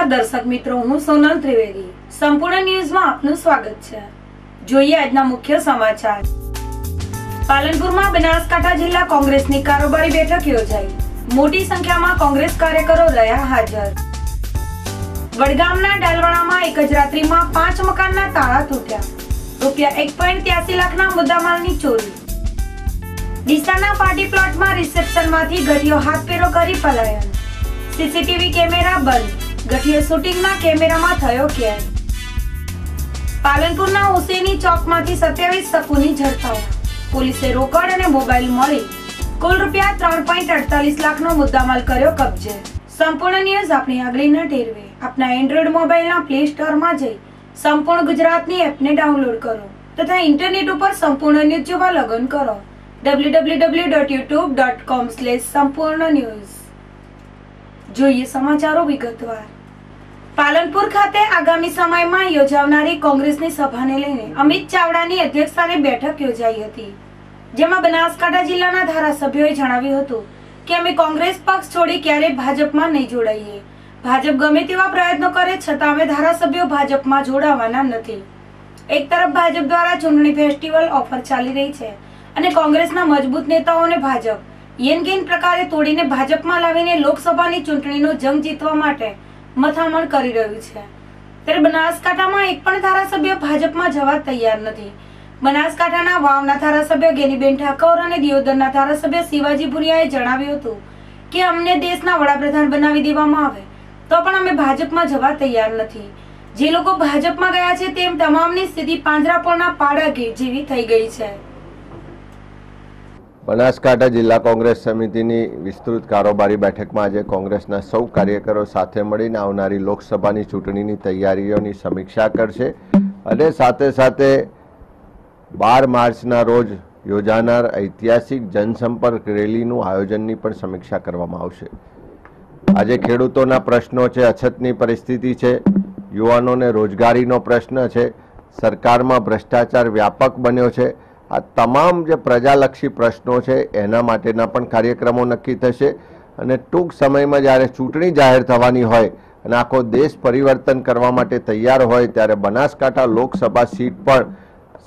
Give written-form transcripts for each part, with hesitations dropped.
નમસ્કાર દર્શક મિત્રો, હું સોનલ ત્રિવેદી। સંપૂર્ણ ન્યૂઝમાં આપનું સ્વાગત છે। જોઈએ આજના મુખ્ય સમાચાર। પાલનપુરમાં બનાસકાંઠા જિલ્લા કોંગ્રેસની કારોબારી બેઠક યોજાઈ। મોટી સંખ્યામાં કોંગ્રેસ કાર્યકરો રહ્યા હાજર। વડગામના ડાલવાણામાં એક જ રાત્રિમાં 5 મકાનના તાળા તૂટ્યા। રૂપિયા 1.83 લાખના મુદ્દામાલની ચોરી। ડીસાના પાર્ટી પ્લોટમાં રિસેપ્શનમાંથી ગઠિયો હાથફેરો કરી પલાયન। સીસીટીવી કેમેરા બંધ, ગઠિયા શૂટિંગના કેમેરામાં થયો કેદ। પાલનપુરના હુસેની ચોકમાંથી 27 શકુની ઝડપાયા। પોલીસે રોકડ અને મોબાઈલ મળી કુલ રૂપિયા 3.48 લાખનો મુદ્દામાલ કર્યો કબજે। સંપૂર્ણ ન્યૂઝ આપણી આગળના ટેરવે આપના એન્ડ્રોઈડ મોબાઈલના પ્લે સ્ટોરમાં જઈ સંપૂર્ણ ગુજરાતની એપને ડાઉનલોડ કરો તથા ઇન્ટરનેટ ઉપર સંપૂર્ણ ન્યૂઝ જોવા લોગિન કરો www.youtube.com/સંપૂર્ણ જોઈએ સમાચારો વિગતવાર। પાલનપુર ખાતે આગામી સમયમાં યોજાનારી કોંગ્રેસની સભાને લઈને અમિત ચાવડાની અધ્યક્ષસ્થાને બેઠક યોજાઈ હતી, જેમાં બનાસકાંઠા જિલ્લાના ધારાસભ્યોએ જણાવ્યું હતું કે અમે કોંગ્રેસ પક્ષ છોડી ક્યારેય ભાજપમાં નહીં જોડાઈએ। ભાજપ ગમે તેવા પ્રયત્નો કરે છતાં અમે ધારાસભ્યો ભાજપમાં જોડાવાના નથી। એક તરફ ભાજપ દ્વારા ચૂંટણી ફેસ્ટિવલ ઓફર ચાલી રહી છે અને કોંગ્રેસના મજબૂત નેતાઓને ભાજપ યેનકેન પ્રકારે તોડીને ભાજપમાં લાવીને લોકસભાની ચૂંટણીનો જંગ જીતવા માટે મથામણ કરી રહ્યું છે। ત્યારે બનાસકાંઠામાં એક પણ ધારાસભ્ય ભાજપમાં જવા તૈયાર નથી। બનાસકાંઠાના વાવના ધારાસભ્ય ગેનીબેન ઠાકોર અને દિયોદરના ધારાસભ્ય શિવાજી ભુરિયાએ જણાવ્યું હતું કે અમને દેશના વડાપ્રધાન બનાવી દેવામાં આવે તો પણ અમે ભાજપમાં જવા તૈયાર નથી। જે લોકો ભાજપમાં ગયા છે તેમ તમામની સ્થિતિ પાંજરાપોળના પાડા ગીર જેવી થઈ ગઈ છે। બનાસકાંઠા જિલ્લા કોંગ્રેસ સમિતિની વિસ્તૃત કારોબારી બેઠકમાં આજે કોંગ્રેસના સૌ કાર્યકરો સાથે મળીને આવનારી લોકસભાની ચૂંટણીની તૈયારીઓની સમીક્ષા કરશે અને સાથે સાથે 12 માર્ચના રોજ યોજાનાર ઐતિહાસિક જનસંપર્ક રેલીનું આયોજનની પણ સમીક્ષા કરવામાં આવશે। આજે ખેડૂતોના પ્રશ્નો છે, અછતની પરિસ્થિતિ છે, યુવાનોને રોજગારીનો પ્રશ્ન છે, સરકારમાં ભ્રષ્ટાચાર વ્યાપક બન્યો છે, આ તમામ જે પ્રજાલક્ષી પ્રશ્નો છે એના માટેના પણ કાર્યક્રમો નક્કી થશે અને ટૂંક સમયમાં જ્યારે ચૂંટણી જાહેર થવાની હોય અને આખો દેશ પરિવર્તન કરવા માટે તૈયાર હોય ત્યારે બનાસકાંઠા લોકસભા સીટ પણ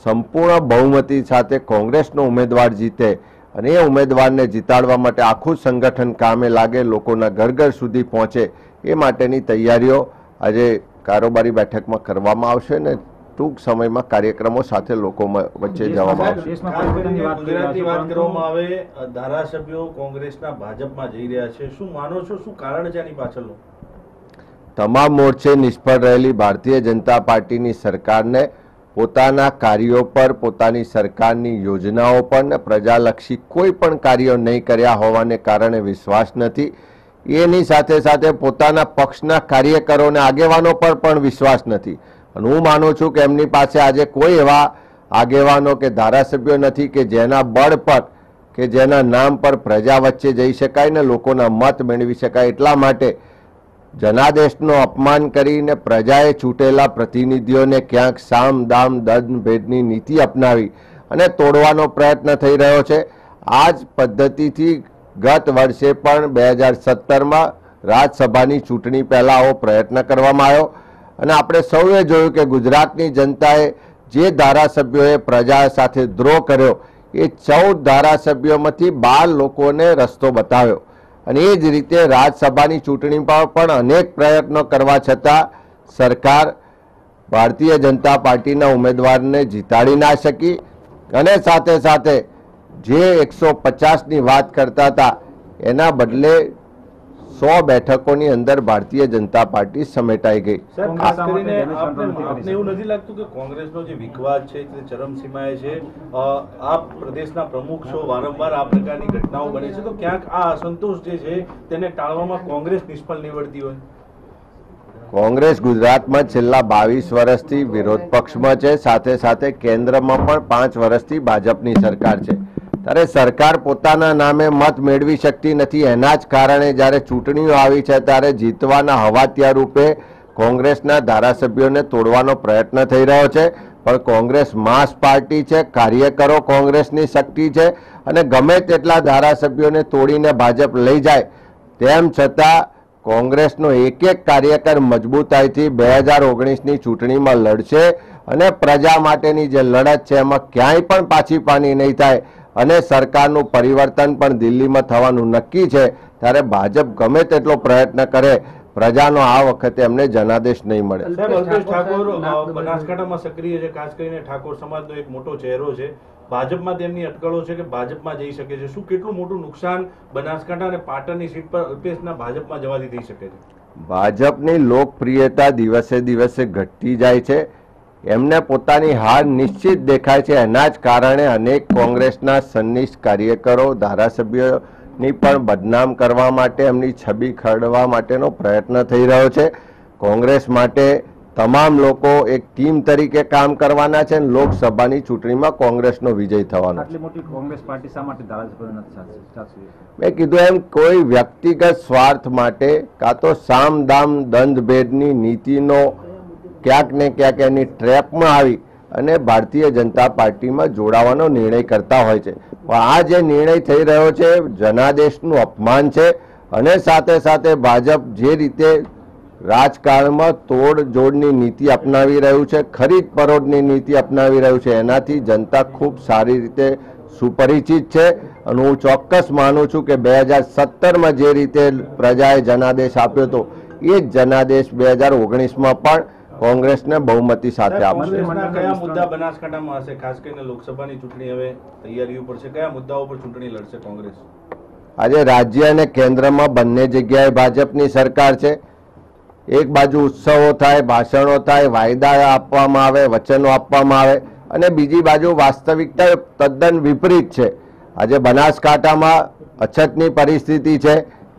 સંપૂર્ણ બહુમતી સાથે કોંગ્રેસનો ઉમેદવાર જીતે અને એ ઉમેદવારને જીતાડવા માટે આખું સંગઠન કામે લાગે, લોકોના ઘર ઘર સુધી પહોંચે એ માટેની તૈયારીઓ આજે કારોબારી બેઠકમાં કરવામાં આવશે ને ટૂંક સમયમાં કાર્યક્રમો સાથે લોકો વચ્ચે જવામાં આવશે। ગુજરાતની વાત કરવામાં આવે, ધારાસભ્યો કોંગ્રેસના ભાજપમાં જઈ રહ્યા છે, શું માનો છો, શું કારણ છે આની પાછળનું? તમામ મોરચે નિષ્ફળ રહેલી ભારતીય જનતા પાર્ટીની સરકારને પોતાના કાર્યો પર, પોતાની સરકારની યોજનાઓ પર ને પ્રજાલક્ષી કોઈ પણ કાર્યો નહીં કર્યા હોવાને કારણે વિશ્વાસ નથી। એની સાથે સાથે પોતાના પક્ષના કાર્યકરોને આગેવાનો પર પણ વિશ્વાસ નથી અને હું માનું છું કે એમની પાસે આજે કોઈ એવા આગેવાનો કે ધારાસભ્યો નથી કે જેના બળ પર કે જેના નામ પર પ્રજા વચ્ચે જઈ શકાય ને લોકોના મત મેળવી શકાય। એટલા માટે જનાદેશનું અપમાન કરીને પ્રજાએ ચૂંટેલા પ્રતિનિધિઓને ક્યાંક સામ દામ દંડ ભેદની નીતિ અપનાવી અને તોડવાનો પ્રયત્ન થઈ રહ્યો છે। આ જ પદ્ધતિથી ગત વર્ષે પણ 2017માં રાજ્યસભાની ચૂંટણી પહેલા આવો પ્રયત્ન કરવામાં આવ્યો અને આપણે સૌએ જોયું કે ગુજરાતની જનતાએ જે ધારાસભ્યોએ પ્રજા સાથે દ્રોહ કર્યો એ 14 ધારાસભ્યોમાંથી 12 લોકોને રસ્તો બતાવ્યો અને એ જ રીતે રાજ્યસભાની ચૂંટણીમાં પણ અનેક પ્રયત્નો કરવા છતાં સરકાર ભારતીય જનતા પાર્ટીના ઉમેદવારને જીતાડી ના શકી અને સાથે સાથે જે 150ની વાત કરતા હતા એના બદલે 100 બેઠકોની અંદર ભારતીય જનતા પાર્ટી સમેટાઈ ગઈ। ખાસ કરીને આપને એવું નથી લાગતું કે કોંગ્રેસનો જે વિખવાદ છે તે ચરમસીમાએ છે? આપ પ્રદેશના પ્રમુખ છો, વારંવાર આ પ્રકારની ઘટનાઓ બને છે, તો ક્યાંક આ અસંતોષ જે છે તેને ટાળવામાં કોંગ્રેસ નિષ્ફળ નીવડતી હોય? કોંગ્રેસ ગુજરાતમાં છેલ્લા 22 વર્ષથી વિરોધ પક્ષમાં છે, સાથે સાથે કેન્દ્રમાં પણ 5 વર્ષથી ભાજપની સરકાર છે। ત્યારે સરકાર પોતાના નામે મત મેળવી શકતી નથી, એના જ કારણે જ્યારે ચૂંટણીઓ આવી છે ત્યારે જીતવાના હવાતિયા રૂપે કોંગ્રેસના ધારાસભ્યોને તોડવાનો પ્રયત્ન થઈ રહ્યો છે। પણ કોંગ્રેસ માસ પાર્ટી છે, કાર્યકરો કોંગ્રેસની શક્તિ છે અને ગમે તેટલા ધારાસભ્યોને તોડીને ભાજપ લઈ જાય તેમ છતાં કોંગ્રેસનો એક એક કાર્યકર મજબૂતાઈથી 2019ની ચૂંટણીમાં લડશે અને પ્રજા માટેની જે લડત છે એમાં ક્યાંય પણ પાછી પાની નહીં થાય અને સરકારનું પરિવર્તન પણ દિલ્હીમાં થવાનું નક્કી છે, ત્યારે ભાજપ ગમે તેટલો પ્રયત્ન કરે પ્રજાનો આ વખતે એમને જનાદેશ નહીં મળે. સાહેબ, અલ્પેશ ઠાકોર બનાસકાંઠામાં સક્રિય છે, ખાસ કરીને ઠાકોર સમાજનો એક મોટો ચહેરો છે. ભાજપમાં તેમની અટકળો છે કે ભાજપમાં જઈ શકે છે. શું કેટલું મોટું નુકસાન બનાસકાંઠા અને પાટણની સીટ પર અલ્પેશના ભાજપમાં જવાથી થઈ શકે છે? ભાજપની લોકપ્રિયતા દિવસે દિવસે ઘટતી જાય છે. એમને પોતાની હાર નિશ્ચિત દેખાય છે. એના જ કારણે અનેક કોંગ્રેસના સન્નિષ્ઠ કાર્યકરો ધારાસભ્યોની પણ બદનામ કરવા માટે, એમની છબી ખરડવા માટેનો પ્રયત્ન થઈ રહ્યો છે. કોંગ્રેસ માટે તમામ લોકો એક ટીમ તરીકે કામ કરવાના છે અને લોકસભાની ચૂંટણીમાં કોંગ્રેસનો વિજય થવાનો. આટલી મોટી કોંગ્રેસ પાર્ટી શા માટે ધારાસભ્યો નથી ચાલશે? મેં કીધું એમ, કોઈ વ્યક્તિગત સ્વાર્થ માટે કાં તો સામ દામ દંડ ભેદની નીતિનો ક્યાંક ને ક્યાંક એની ટ્રેપમાં આવી અને ભારતીય જનતા પાર્ટીમાં જોડાવાનો નિર્ણય કરતા હોય છે. પણ આ જે નિર્ણય થઈ રહ્યો છે જનાદેશનું અપમાન છે અને સાથે સાથે ભાજપ જે રીતે રાજકારણમાં તોડ જોડની નીતિ અપનાવી રહ્યું છે, ખરીદ પરોડની નીતિ અપનાવી રહ્યું છે, એનાથી જનતા ખૂબ સારી રીતે સુપરિચિત છે. અને હું ચોક્કસ માનું છું કે 2017માં જે રીતે પ્રજાએ જનાદેશ આપ્યો હતો એ જ જનાદેશ 2019માં પણ કોંગ્રેસને બહુમતી સાથે આપશે. કોંગ્રેસના કયા મુદ્દા બનાસકાંઠામાં હશે? ખાસ કરીને લોકસભાની ચૂંટણી હવે તૈયારીઓ પર છે, કયા મુદ્દાઓ પર ચૂંટણી લડશે કોંગ્રેસ? આજે રાજ્ય અને કેન્દ્રમાં બંને જગ્યાએ ભાજપની સરકાર છે. એક બાજુ ઉત્સવો થાય, ભાષણો થાય, વાયદા આપવામાં આવે, વચનો આપવામાં આવે અને બીજી બાજુ વાસ્તવિકતા તદ્દન વિપરીત છે. આજે બનાસકાંઠામાં અછતની પરિસ્થિતિ છે.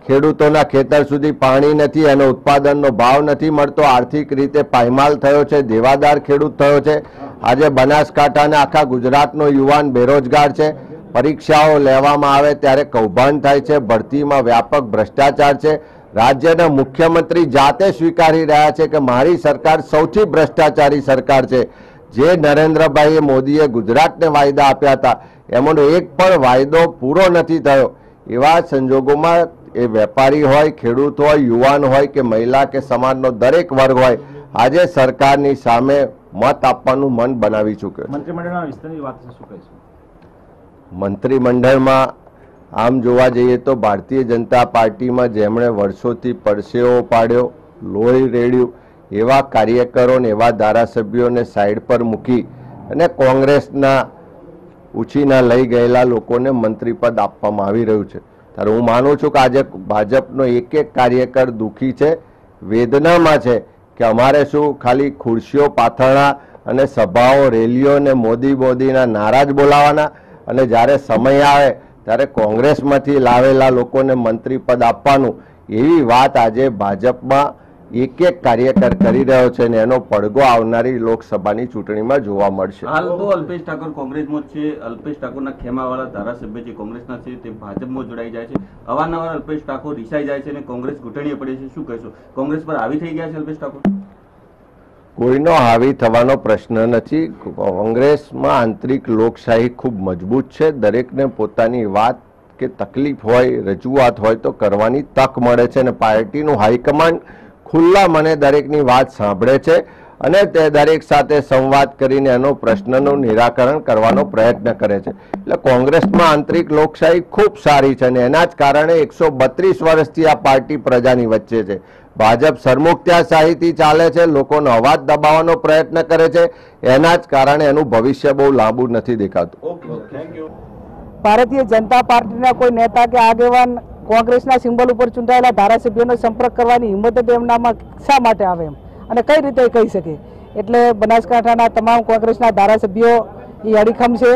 ખેડૂતોના ખેતર સુધી પાણી નથી, એનો ઉત્પાદનનો ભાવ નથી મળતો, આર્થિક રીતે પાયમાલ થયો છે, દેવાદાર ખેડૂત થયો છે. આજે બનાસકાંઠાના આખા ગુજરાતનો યુવાન બેરોજગાર છે. પરીક્ષાઓ લેવામાં આવે ત્યારે કૌભાંડ થાય છે, ભરતીમાં વ્યાપક ભ્રષ્ટાચાર છે. રાજ્યના મુખ્યમંત્રી જાતે સ્વીકારી રહ્યા છે કે મારી સરકાર સૌથી ભ્રષ્ટાચારી સરકાર છે. જે નરેન્દ્રભાઈ મોદીએ ગુજરાતને વાયદા આપ્યા હતા એમાંનો એક પણ વાયદો પૂરો નથી થયો. એવા સંજોગોમાં એ વેપારી હોય, ખેડૂત હોય, યુવાન હોય કે મહિલા કે સમાજનો દરેક વર્ગ હોય, આજે સરકારની સામે મત આપવાનું મન બનાવી ચૂક્યો છે. મંત્રીમંડળના વિસ્તરણની વાત શું કહીશું? મંત્રીમંડળમાં આમ જોવા જઈએ તો ભારતીય જનતા પાર્ટીમાં જેમણે વર્ષોથી પરસેવો પાડ્યો, લોહી રેડ્યું, એવા કાર્યકરો ને એવા ધારાસભ્યોને સાઈડ પર મૂકી અને કોંગ્રેસના ઉછીના લઈ ગયેલા લોકોને મંત્રીપદ આપવામાં આવી રહ્યું છે. ત્યારે હું માનું છું કે આજે ભાજપનો એક એક કાર્યકર દુઃખી છે, વેદનામાં છે કે અમારે શું ખાલી ખુરશીઓ પાથરણા અને સભાઓ, રેલીઓ ને મોદીના નારા જ બોલાવાના અને જ્યારે સમય આવે ત્યારે કોંગ્રેસમાંથી લાવેલા લોકોને મંત્રી પદ આપવાનું, એવી વાત આજે ભાજપમાં એક એક કાર્યકર કરી રહ્યો છે અને એનો પડઘો આવનારી લોકસભાની ચૂંટણીમાં જોવા મળશે. હાલ તો અલ્પેશ ઠાકોર કોંગ્રેસમાં જ છે. અલ્પેશ ઠાકોરના ખેમાવાળા ધારાસભ્ય જે કોંગ્રેસના છે તે ભાજપમાં જોડાઈ જાય છે. અવારનવાર અલ્પેશ ઠાકોર રિસાઈ જાય છે અને કોંગ્રેસ ઘૂંટણીએ પડે છે. શું કહેશો? કોંગ્રેસ પર હાવી થઈ ગયા છે અલ્પેશ ઠાકોર? કોઈનો હાવી થવાનો પ્રશ્ન નથી. કોંગ્રેસમાં આંતરિક લોકશાહી ખૂબ મજબૂત છે. દરેકને પોતાની વાત કે તકલીફ હોય, રજૂઆત હોય તો કરવાની તક મળે છે અને પાર્ટીનું હાઈકમાન્ડ ખુલ્લા મને દરેકની વાત સાંભળે છે અને તે દરેક સાથે સંવાદ કરીને એનો પ્રશ્નનું નિરાકરણ કરવાનો પ્રયત્ન કરે છે. એટલે કોંગ્રેસમાં આંતરિક લોકશાહી ખૂબ સારી છે અને એના જ કારણે 132 વર્ષથી આ પાર્ટી પ્રજાની વચ્ચે છે. ભાજપ સરમુખત્યારશાહીથી ચાલે છે, લોકોનો અવાજ દબાવવાનો પ્રયત્ન કરે છે, એના જ કારણે એનું ભવિષ્ય બહુ લાંબુ નથી દેખાતું. ભારતીય જનતા પાર્ટીના કોઈ નેતા કે આગેવાન કોંગ્રેસના સિમ્બલ ઉપર ચૂંટાયેલા ધારાસભ્યોનો સંપર્ક કરવાની હિંમત તેમનામાં શા માટે આવે એમ અને કઈ રીતે કહી શકે? એટલે બનાસકાંઠાના તમામ કોંગ્રેસના ધારાસભ્યો એ અડીખમ છે.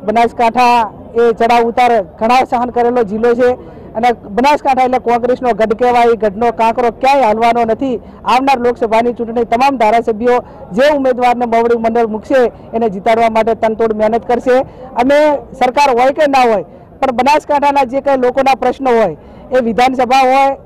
બનાસકાંઠા એ ચડાવ ઉતાર ઘણા સહન કરેલો જિલ્લો છે અને બનાસકાંઠા એટલે કોંગ્રેસનો ગઢ કહેવાય. ગઢનો કાંકરો ક્યાંય હાલવાનો નથી. આવનાર લોકસભાની ચૂંટણી તમામ ધારાસભ્યો જે ઉમેદવારને મોવડી મંડળ મૂકશે એને જીતાડવા માટે તનતોડ મહેનત કરશે. અને સરકાર હોય કે ના હોય પણ બનાસકાંઠાના જે કંઈ લોકોના પ્રશ્નો હોય એ વિધાનસભા હોય,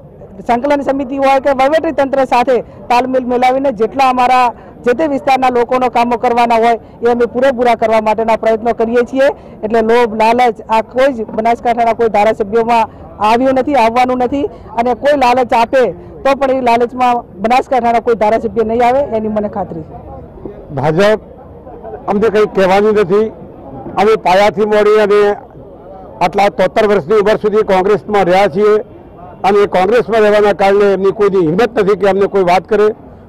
સંકલન સમિતિ હોય કે વહીવટી તંત્ર સાથે તાલમેલ મેળવીને જેટલા અમારા જે તે વિસ્તારના લોકોનો કામો કરવાના હોય એ અમે પૂરેપૂરા કરવા માટેના પ્રયત્નો કરીએ છીએ. એટલે લોભ, લાલચ આ કોઈ જ બનાસકાંઠાના કોઈ ધારાસભ્યોમાં આવ્યું નથી, આવવાનું નથી અને કોઈ લાલચ આપે તો પણ એ લાલચમાં બનાસકાંઠાના કોઈ ધારાસભ્ય નહીં આવે એની મને ખાતરી છે. ભાજપ અમને કંઈ કહેવાની નથી. અમે પાયાથી મળી અને આટલા 73 વર્ષની ઉંમર સુધી કોંગ્રેસમાં રહ્યા છીએ અને કોંગ્રેસમાં રહેવાના કારણે એમની કોઈની હિંમત નથી કે અમને કોઈ વાત કરે.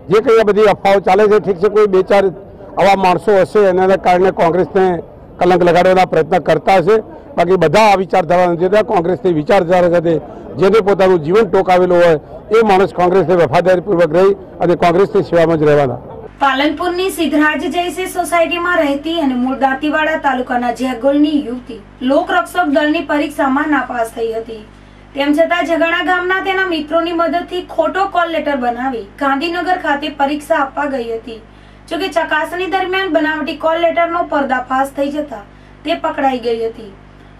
જે કંઈ આ બધી અફવાઓ ચાલે છે, ઠીક છે, કોઈ 2-4 આવા માણસો હશે એના કારણે કોંગ્રેસને કલંક લગાડવાના પ્રયત્ન કરતા હશે. બાકી બધા આ વિચારધારા નથી. કોંગ્રેસની વિચારધારા સાથે જેને પોતાનું જીવન ટોકાવેલું હોય એ માણસ કોંગ્રેસને વફાદારીપૂર્વક રહી અને કોંગ્રેસની સેવામાં જ રહેવાના. પાલનપુરની સિદ્ધરાજ જયશ્રી સોસાયટીમાં રહેતી અને મૂળ દાંતીવાડા તાલુકાના જેગોલની યુવતી લોકરક્ષક દળની પરીક્ષામાં નાપાસ થઈ હતી. તેમ છતાં જગાણા ગામના તેના મિત્રોની મદદથી ખોટો કોલ લેટર બનાવી ગાંધીનગર ખાતે પરીક્ષા આપવા ગઈ હતી. જોકે ચકાસણી દરમિયાન બનાવટી કોલ લેટરનો પર્દાફાશ થઈ જતા તે પકડાઈ ગઈ હતી.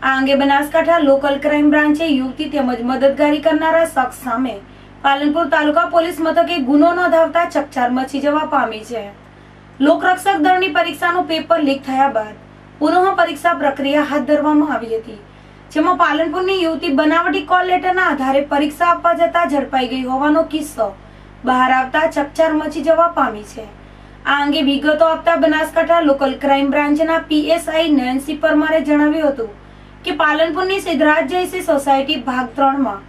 આ અંગે બનાસકાંઠા લોકલ ક્રાઇમ બ્રાન્ચે યુવતી તેમજ મદદગારી કરનારા શખ્સ સામે પાલનપુર તાલુકા પોલીસ મથકે ગુનો નોંધાવતા ચકચાર મચી જવા પામી છે. લોકરક્ષક દળની પરીક્ષાનું પેપર લીક થયા બાદ પુનઃ પરીક્ષા પ્રક્રિયા હાથ ધરવામાં આવી હતી, જેમાં પાલનપુરની યુવતી બનાવટી કોલ લેટરના આધારે પરીક્ષા આપવા જતા ઝડપાઈ ગઈ હોવાનો કિસ્સો બહાર આવતા ચકચાર મચી જવા પામી છે. આ અંગે વિગતો આપતા બનાસકાંઠા લોકલ ક્રાઇમ બ્રાન્ચના PSI નેન્સી પરમારે જણાવ્યું હતું કે પાલનપુરની સિદ્ધરાજ જયશ્રી સોસાયટી ભાગ 3માં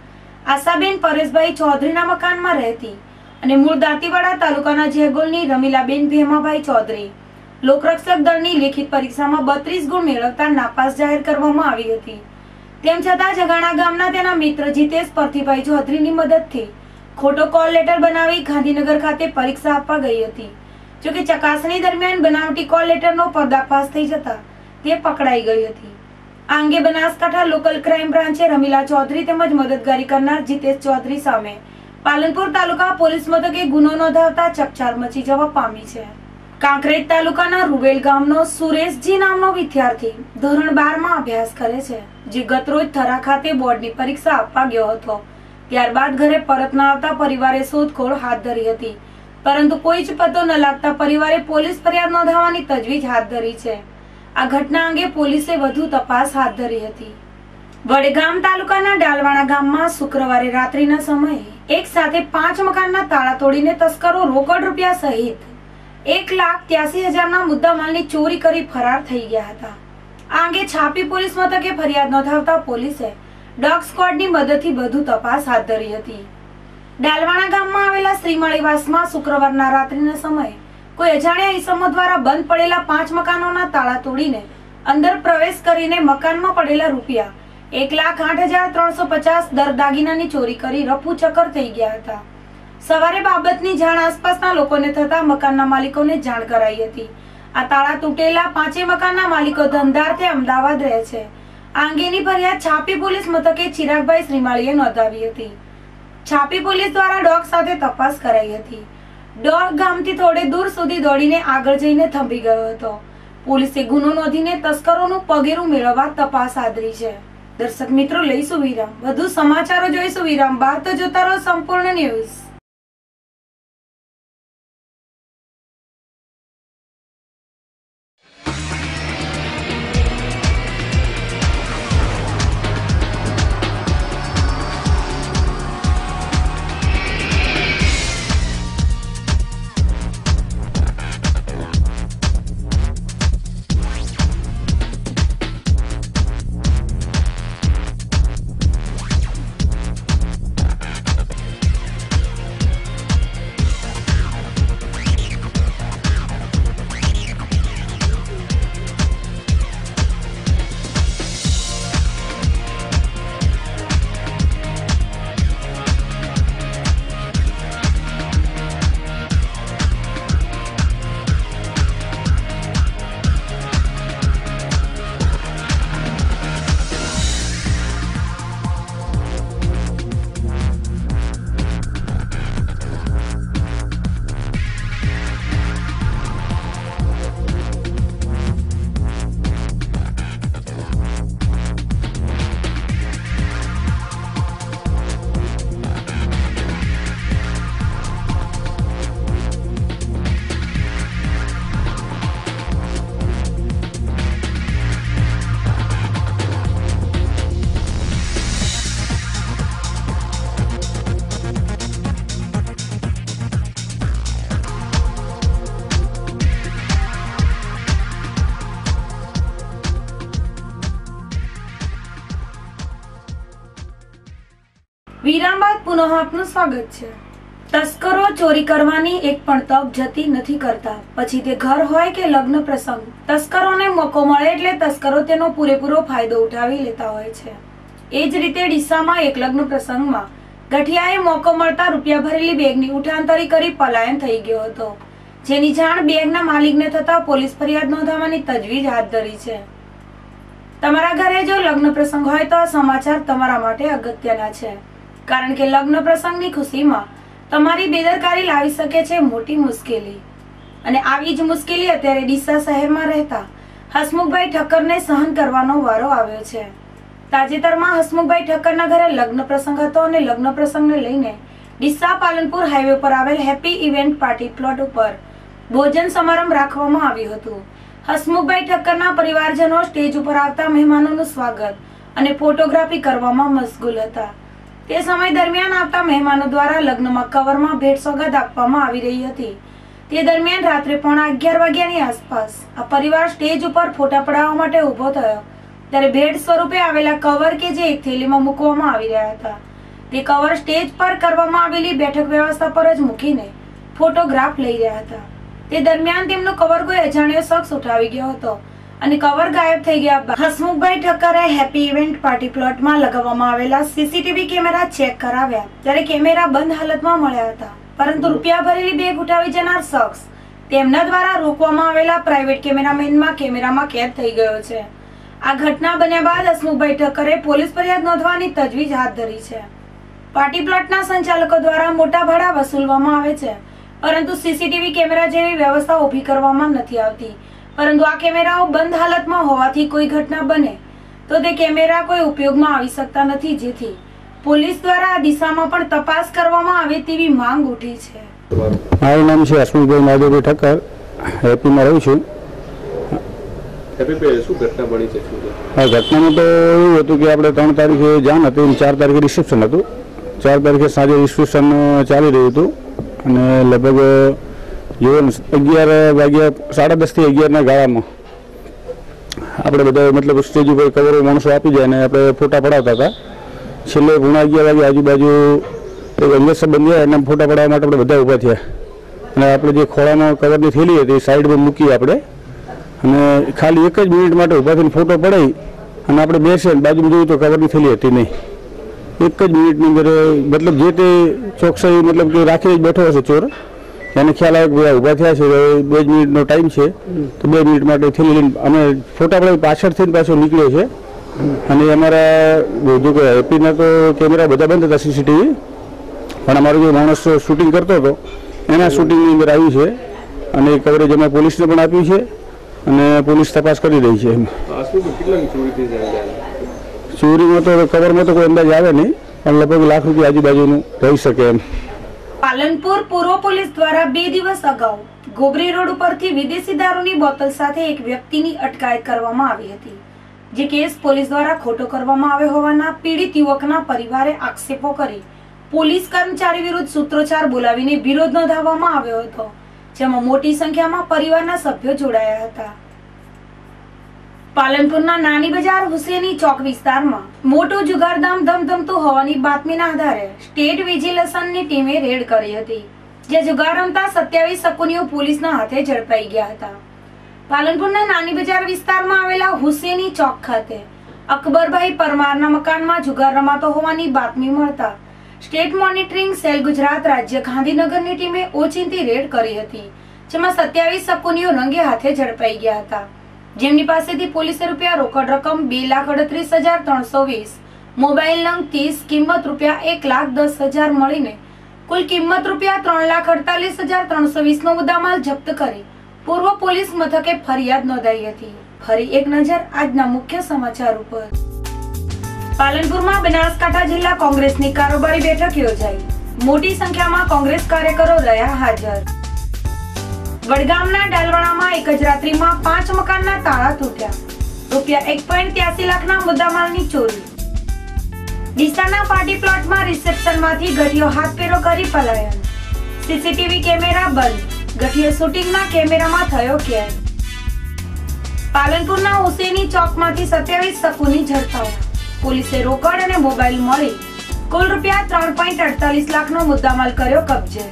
આશાબેન પરેશભાઈ ચૌધરીના મકાનમાં રહેતી અને મૂળ દાંતીવાડા તાલુકાના જેગોલની રમીલાબેન ભેમાભાઈ ચૌધરી લોકરક્ષક દળની લેખિત પરીક્ષામાં 32 ગુણ મેળવતા નાપાસ જાહેર કરવામાં આવી હતી. તેમ છતાં જગાણા ગામના તેના મિત્ર જીતેશ પરથીભાઈ ચૌધરીની મદદથી ખોટો કોલ લેટર બનાવી ગાંધીનગર ખાતે પરીક્ષા આપવા ગઈ હતી. જોકે ચકાસણી દરમિયાન બનાવટી કોલ લેટરનો પર્દાફાશ થઈ જતા તે પકડાઈ ગઈ હતી. આ અંગે બનાસકાંઠા લોકલ ક્રાઇમ બ્રાન્ચે રમીલા ચૌધરી તેમજ મદદગારી કરનાર જીતેશ ચૌધરી સામે પાલનપુર તાલુકા પોલીસ મથકે ગુનો નોંધાવતા ચકચાર મચી જવા પામી છે. કાંકરેજ તાલુકાના રૂવેલ ગામનો સુરેશજી નામનો વિદ્યાર્થી ધોરણ 12 માં અભ્યાસ કરે છે, જે ગતરોજ થરા ખાતે બોર્ડની પરીક્ષા આપવા ગયો હતો. ત્યારબાદ ઘરે પરત ન આવતા પરિવારે શોધખોળ હાથ ધરી હતી, પરંતુ કોઈ જ પતો ન લાગતા પરિવારે પોલીસ ફરિયાદ નોંધાવવાની તજવીજ હાથ ધરી છે. આ ઘટના અંગે પોલીસે વધુ તપાસ હાથ ધરી હતી. વડગામ તાલુકાના ડાલવાણા ગામમાં શુક્રવારે રાત્રિના સમયે એક સાથે 5 મકાનના તાળા તોડીને તસ્કરો રોકડ રૂપિયા સહિત 1,83,000ના મુદ્દામાલની ચોરી કરી ફરાર થઈ ગયા હતા. આ અંગે છાપી પોલીસ મથકે ફરિયાદ નોંધાવતા પોલીસે ડોગ સ્ક્વોડની મદદથી વધુ તપાસ હાથ ધરી હતી. ડાલવાણા ગામમાં આવેલા શ્રીમળીવાસમાં શુક્રવારના રાત્રિના સમયે કોઈ અજાણ્યા ઈસમો દ્વારા બંધ પડેલા 5 મકાનોના તાળા તોડીને અંદર પ્રવેશ કરીને મકાનમાં પડેલા રૂપિયા 1,08,350 દર દાગીનાની ચોરી કરી રફુચક્કર થઈ ગયા હતા. સવારે બાબતની જાણ આસપાસના લોકોને થતા મકાનના માલિકોને જાણ કરાઈ હતી. આ તાળા તૂટેલા 5 મકાનના માલિકો ધંધાર્થે અમદાવાદ રહે છે. આ અંગેની ફરિયાદ છાપી પોલીસ મથકે ચિરાગભાઈ શ્રીમાળીએ નોંધાવી હતી. છાપી પોલીસ દ્વારા ડોગ સાથે તપાસ કરાઈ હતી. ડોગ ગામથી થોડે દૂર સુધી દોડીને આગળ જઈને થંભી ગયો હતો. પોલીસે ગુનો નોંધીને તસ્કરોનું પગેરું મેળવવા તપાસ આદરી છે. દર્શક મિત્રો, લઈશું વિરામ. વધુ સમાચારો જોઈશું વિરામ બાદ. તો જોતા રહો સંપૂર્ણ ન્યૂઝ. વિરામ બાદ પુનઃ આપનું સ્વાગત છે। તસ્કરો ચોરી કરવાની એક પણ તક જતી નથી કરતા, પછી તે ઘર હોય કે લગ્ન પ્રસંગ। તસ્કરોને મોકો મળે એટલે તસ્કરો તેનો પૂરેપૂરો ફાયદો ઉઠાવી લેતા હોય છે। એ જ રીતે ડીસામાં એક લગ્ન પ્રસંગમાં ગઠિયાએ મોકો મળતા રૂપિયા ભરેલી બેગની ઉઠાંતરી કરી પલાયન થઈ ગયો હતો, જેની જાણ બેગના માલિકને થતા પોલીસ ફરિયાદ નોંધાવવાની તજવીજ હાથ ધરી છે। તમારા ઘરે જો લગ્ન પ્રસંગ હોય તો આ સમાચાર તમારા માટે અગત્યના છે, કારણ કે લગ્ન પ્રસંગની ખુશીમાં તમારી બેદરકારી લાવી શકે છે મોટી મુશ્કેલી। અને આવી જ મુશ્કેલી અત્યારે ડીસા શહેરમાં રહેતા હસમુખભાઈ ઠક્કરને સહન કરવાનો વારો આવ્યો છે। તાજેતરમાં હસમુખભાઈ ઠક્કરના ઘરે લગ્ન પ્રસંગ હતો અને લગ્ન પ્રસંગને લઈને ડીસા પાલનપુર હાઈવે પર આવેલ હેપી ઇવેન્ટ પાર્ટી પ્લોટ ઉપર ભોજન સમારંભ રાખવામાં આવ્યું હતું। હસમુખભાઈ ઠક્કરના પરિવારજનો સ્ટેજ ઉપર આવતા મહેમાનોનું સ્વાગત અને ફોટોગ્રાફી કરવામાં મશગુલ હતા। તે સમય દરમિયાન આવતા મહેમાનો દ્વારા લગ્નમાં કવરમાં ભેટ સોગાદ આપવામાં આવી રહી હતી। તે દરમિયાન રાત્રે 11:15 વાગ્યાની આસપાસ આ પરિવાર સ્ટેજ ઉપર ફોટા પડાવવા માટે ઉભો થયો, ત્યારે ભેટ સ્વરૂપે આવેલા કવર કે જે એક થેલીમાં મૂકવામાં આવી રહ્યા હતા, તે કવર સ્ટેજ પર કરવામાં આવેલી બેઠક વ્યવસ્થા પર જ મૂકીને ફોટોગ્રાફ લઈ રહ્યા હતા। તે દરમિયાન તેમનો કવર કોઈ અજાણ્યો શખ્સ ઉઠાવી ગયો હતો અને કવર ગાયબ થઈ ગયા બાદ હસમુખભાઈ ઠક્કરે હેપી ઇવેન્ટ પાર્ટી પ્લોટમાં લગાવવામાં આવેલા સીસીટીવી કેમેરા ચેક કરાવ્યા, ત્યારે કેમેરા બંધ હાલતમાં મળ્યા હતા, પરંતુ રૂપિયા ભરેલી બેગ ઉઠાવી જનાર શખ્સ તેમના દ્વારા રોકવામાં આવેલા પ્રાઇવેટ કેમેરામેનમાં કેમેરામાં કેદ થઈ ગયો છે। આ ઘટના બન્યા બાદ હસમુખભાઈ ઠક્કરે પોલીસ ફરિયાદ નોંધવાની તજવીજ હાથ ધરી છે। પાર્ટી પ્લોટના સંચાલકો દ્વારા મોટા ભાડા વસૂલવામાં આવે છે, પરંતુ સીસીટીવી કેમેરા જેવી વ્યવસ્થા ઊભી કરવામાં નથી આવતી, પરંતુ આ કેમેરાઓ બંધ હાલતમાં હોવાથી કોઈ ઘટના બને તો તે કેમેરા કોઈ ઉપયોગમાં આવી શકતા નથી, જેથી પોલીસ દ્વારા આ દિશામાં પણ તપાસ કરવામાં આવે તેવી માંગ ઉઠી છે। મારું નામ છે હસમુખભાઈ માધવભાઈ ઠક્કર, હેપીમાં રહું છું। શું ઘટના બની છે? ઘટનામાં તો એવું હતું કે આપણે 3 તારીખે જાન હતી અને 4 તારીખે રિસેપ્શન હતું। 4 તારીખે સાંજે રિસેપ્શન ચાલી રહ્યું હતું અને લગભગ જો 11 વાગ્યા 10:30 થી 11ના ગાળામાં આપણે બધા મતલબ સ્ટેજ ઉપર કવરો માણસો આપી જાય અને આપણે ફોટા પડાવતા હતા। છેલ્લે 11 વાગે આજુબાજુ એક અંગેસ બંધ એના ફોટા પડાવવા માટે આપણે બધા ઊભા થયા અને આપણે જે ખોળામાં કવરની થેલી હતી સાઈડમાં મૂકી આપણે અને ખાલી 1 જ મિનિટ માટે ઊભા થઈને ફોટો પડાવી અને આપણે બેસીએ બાજુમાં જોયું તો કવરની થેલી હતી નહીં। 1 જ મિનિટની અંદર મતલબ જે તે ચોકસાઈ મતલબ કે રાખી જ બેઠો હશે ચોર, એને ખ્યાલ આવે કે ઊભા થયા છે, 2 જ મિનિટનો ટાઈમ છે તો 2 મિનિટ માટે થેલી લઈને અમે ફોટા પડાવી પાછળથી પાછો નીકળ્યો છે। અને અમારા જો કે હેપીના તો કેમેરા બધા બંધ હતા સીસીટીવી, પણ અમારો જે માણસ શૂટિંગ કરતો હતો એના શૂટિંગની અંદર આવ્યું છે અને એ કવરેજ અમે પોલીસને પણ આપ્યું છે અને પોલીસ તપાસ કરી રહી છે। ચોરીમાં તો કવરમાં તો કોઈ અંદાજ આવે નહીં, પણ લગભગ લાખ રૂપિયા આજુબાજુનું રહી શકે એમ। પાલનપુર પૂર્વ પોલીસ દ્વારા 2 દિવસ અગાઉ ગોબરી રોડ ઉપરથી વિદેશી દારૂની બોટલ સાથે એક વ્યક્તિની અટકાયત કરવામાં આવી હતી, જે કેસ પોલીસ દ્વારા ખોટો કરવામાં આવ્યો હોવાના પીડિત યુવકના પરિવારે આક્ષેપો કરી પોલીસ કર્મચારી વિરુદ્ધ સૂત્રોચ્ચાર બોલાવીને વિરોધ નોંધાવવામાં આવ્યો હતો, જેમાં મોટી સંખ્યામાં પરિવારના સભ્યો જોડાયા હતા। પાલનપુરના નાની બજાર હુસેની ચોક વિસ્તારમાં મોટું જુગારધામ ધમધમતું હોવાની બાતમીના આધારે સ્ટેટ વિજિલન્સની ટીમે રેડ કરી હતી, જે જુગાર રમતા 27 શકુનીઓ પોલીસના હાથે ઝડપાઈ ગયા હતા। પાલનપુરના નાની બજાર વિસ્તારમાં આવેલા હુસેની ચોક ખાતે અકબરભાઈ પરમારના મકાનમાં જુગાર રમાતો હોવાની બાતમી મળતા સ્ટેટ મોનિટરિંગ સેલ ગુજરાત રાજ્ય ગાંધીનગરની ટીમે ઓચિંતી રેડ કરી હતી, જેમાં 27 શકુનીઓ રંગે હાથે ઝડપાઈ ગયા હતા, જેમની પાસેથી પોલીસે રૂપિયા રોકડ રકમ 2,38,320, મોબાઈલ નંગ 30, કિંમત રૂપિયા 1,10,000 મળીને કુલ કિંમત રૂપિયા 3,48,320 નો મુદ્દામાલ જપ્ત કરી પૂર્વ પોલીસ મથકે ફરિયાદ નોંધાઈ હતી। ફરી એક નજર આજના મુખ્ય સમાચાર ઉપર। પાલનપુરમાં બનાસકાંઠા જિલ્લા કોંગ્રેસની કારોબારી બેઠક યોજાઈ, મોટી સંખ્યામાં કોંગ્રેસ કાર્યકરો રહ્યા હાજર। વડગામના ડાલવાણામાં એક જ રાત્રિમાં 5 મકાનના તાળા તૂટ્યા, રૂપિયા 1.83 લાખના મુદ્દામાલની ચોરી। ડીસાના પાર્ટી પ્લોટમાં રિસેપ્શનમાંથી ગઠિયો હાથપેરો કરી પલાયન, સીસીટીવી કેમેરા બંધ, ગઠિયો શૂટિંગના કેમેરામાં થયો કેદ। પાલનપુરના હુસેની ચોકમાંથી 27 શકુની ઝડપાયા, પોલીસે રોકડ અને મોબાઈલ મળી કુલ રૂપિયા 3.48 લાખનો મુદ્દામાલ કર્યો કબજે।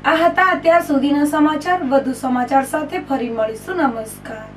આ હતા અત્યાર સુધીના સમાચાર। વધુ સમાચાર સાથે ફરી મળીશું। નમસ્કાર।